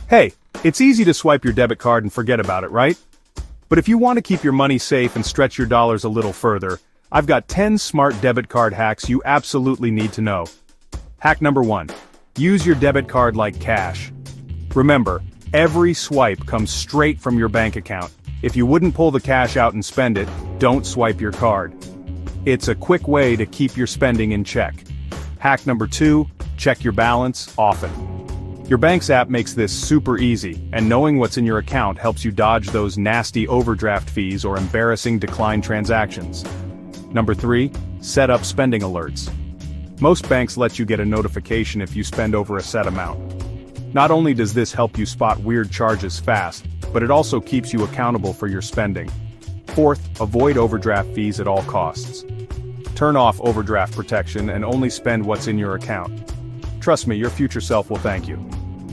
Hey, it's easy to swipe your debit card and forget about it, right? But if you want to keep your money safe and stretch your dollars a little further, I've got 10 smart debit card hacks you absolutely need to know. Hack number 1. Use your debit card like cash. Remember, every swipe comes straight from your bank account. If you wouldn't pull the cash out and spend it, don't swipe your card. It's a quick way to keep your spending in check. Hack number 2, check your balance often. Your bank's app makes this super easy, and knowing what's in your account helps you dodge those nasty overdraft fees or embarrassing declined transactions. Number 3, set up spending alerts. Most banks let you get a notification if you spend over a set amount. Not only does this help you spot weird charges fast, but it also keeps you accountable for your spending. Fourth, avoid overdraft fees at all costs. Turn off overdraft protection and only spend what's in your account. Trust me, your future self will thank you.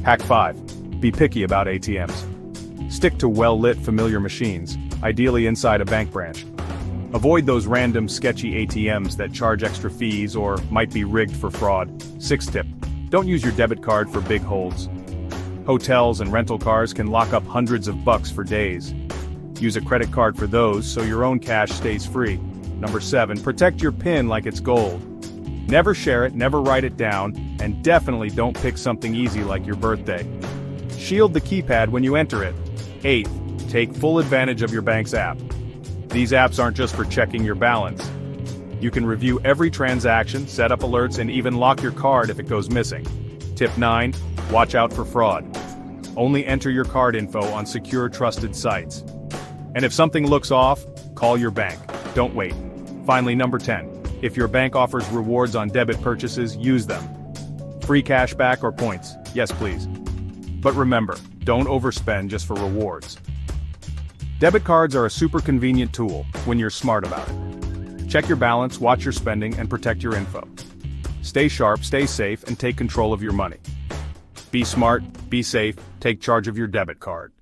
Hack 5. Be picky about ATMs. Stick to well-lit familiar machines, ideally inside a bank branch. Avoid those random sketchy ATMs that charge extra fees or might be rigged for fraud. 6th tip. Don't use your debit card for big holds. Hotels and rental cars can lock up hundreds of bucks for days. Use a credit card for those so your own cash stays free. Number 7. Protect your PIN like it's gold. Never share it, never write it down, and definitely don't pick something easy like your birthday. Shield the keypad when you enter it. 8th, take full advantage of your bank's app. These apps aren't just for checking your balance. You can review every transaction, set up alerts, and even lock your card if it goes missing. Tip 9, watch out for fraud. Only enter your card info on secure, trusted sites. And if something looks off, call your bank. Don't wait. Finally, number 10. If your bank offers rewards on debit purchases, use them. Free cash back or points, yes please. But remember, don't overspend just for rewards. Debit cards are a super convenient tool when you're smart about it. Check your balance, watch your spending, and protect your info. Stay sharp, stay safe, and take control of your money. Be smart, be safe, take charge of your debit card.